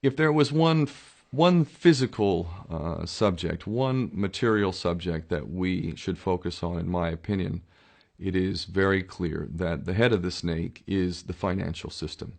If there was one physical subject, one material subject that we should focus on, in my opinion, it is very clear that the head of the snake is the financial system.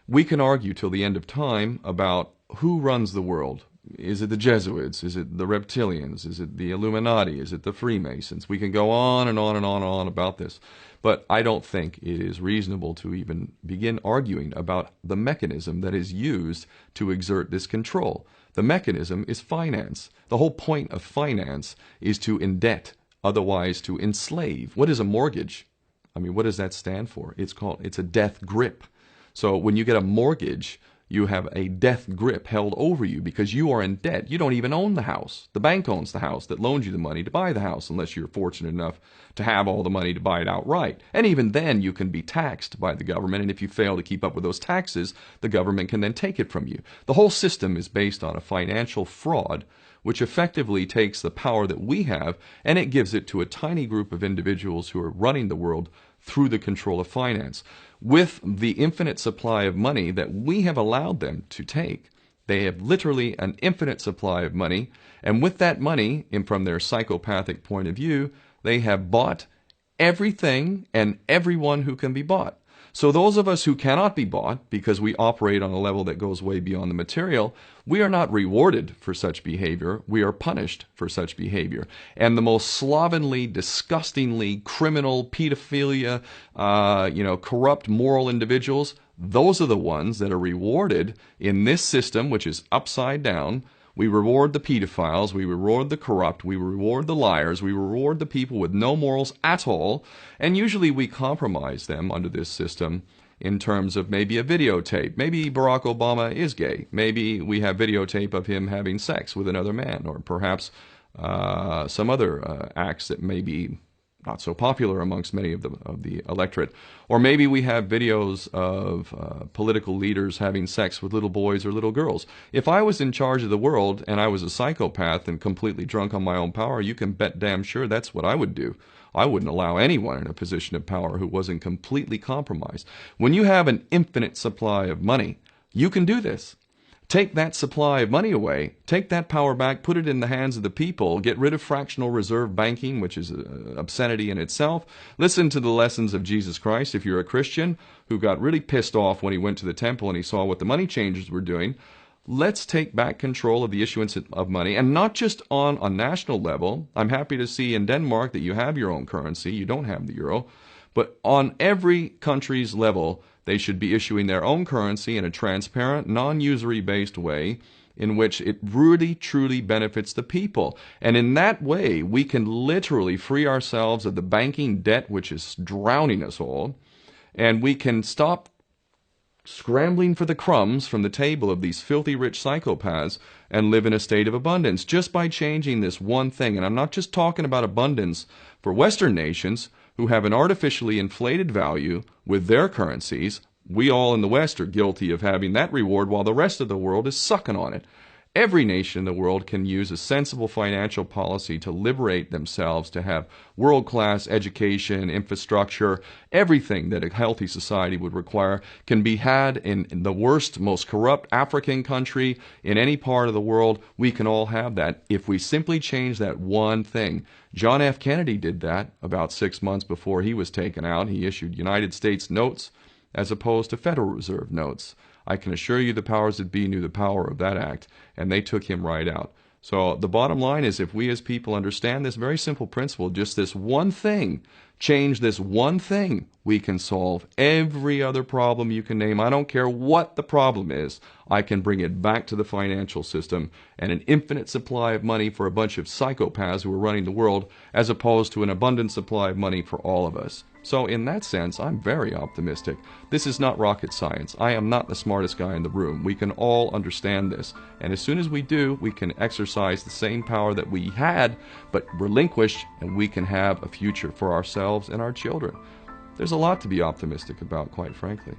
We can argue till the end of time about who runs the world. Is it the Jesuits? Is it the reptilians? Is it the Illuminati? Is it the Freemasons? We can go on and on and on and on about this. But I don't think it is reasonable to even begin arguing about the mechanism that is used to exert this control. The mechanism is finance. The whole point of finance is to indebt, otherwise to enslave. What is a mortgage? I mean, what does that stand for? It's a death grip. So when you get a mortgage, you have a death grip held over you because you are in debt. You don't even own the house. The bank owns the house that loaned you the money to buy the house, unless you're fortunate enough to have all the money to buy it outright. And even then, you can be taxed by the government, and if you fail to keep up with those taxes, the government can then take it from you. The whole system is based on a financial fraud, which effectively takes the power that we have and it gives it to a tiny group of individuals who are running the world through the control of finance. With the infinite supply of money that we have allowed them to take, they have literally an infinite supply of money, and with that money, and from their psychopathic point of view, they have bought everything and everyone who can be bought. So those of us who cannot be bought, because we operate on a level that goes way beyond the material, we are not rewarded for such behavior, we are punished for such behavior. And the most slovenly, disgustingly criminal, pedophilia, corrupt moral individuals, those are the ones that are rewarded in this system, which is upside down. We reward the pedophiles, we reward the corrupt, we reward the liars, we reward the people with no morals at all, and usually we compromise them under this system in terms of maybe a videotape. Maybe Barack Obama is gay. The we have videotape of him having sex with another man, or perhaps some other acts that may be not so popular amongst many of the electorate. Or maybe we have videos of political leaders having sex with little boys or little girls. If I was in charge of the world and I was a psychopath and completely drunk on my own power, you can bet damn sure that's what I would do. I wouldn't allow anyone in a position of power who wasn't completely compromised. When you have an infinite supply of money, you can do this. Take that supply of money away, take that power back, put it in the hands of the people, get rid of fractional reserve banking, which is an obscenity in itself. Listen to the lessons of Jesus Christ. If you're a Christian who got really pissed off when he went to the temple and he saw what the money changers were doing, let's take back control of the issuance of money, and not just on a national level. I'm happy to see in Denmark that you have your own currency, you don't have the euro, but on every country's level, they should be issuing their own currency in a transparent, non-usury based way in which it really, truly benefits the people. And in that way, we can literally free ourselves of the banking debt which is drowning us all, and we can stop scrambling for the crumbs from the table of these filthy rich psychopaths and live in a state of abundance just by changing this one thing. And I'm not just talking about abundance for Western nations who have an artificially inflated value with their currencies. We all in the West are guilty of having that reward while the rest of the world is sucking on it. Every nation in the world can use a sensible financial policy to liberate themselves, to have world-class education, infrastructure. Everything that a healthy society would require can be had in the worst, most corrupt African country in any part of the world. We can all have that if we simply change that one thing. John F. Kennedy did that about 6 months before he was taken out. He issued United States notes as opposed to Federal Reserve notes. I can assure you the powers that be knew the power of that act, and they took him right out. So the bottom line is, if we as people understand this very simple principle, just this one thing, change this one thing, we can solve every other problem you can name. I don't care what the problem is. I can bring it back to the financial system and an infinite supply of money for a bunch of psychopaths who are running the world, as opposed to an abundant supply of money for all of us. So in that sense, I'm very optimistic. This is not rocket science. I am not the smartest guy in the room. We can all understand this. And as soon as we do, we can exercise the same power that we had, but relinquished, and we can have a future for ourselves and our children. There's a lot to be optimistic about, quite frankly.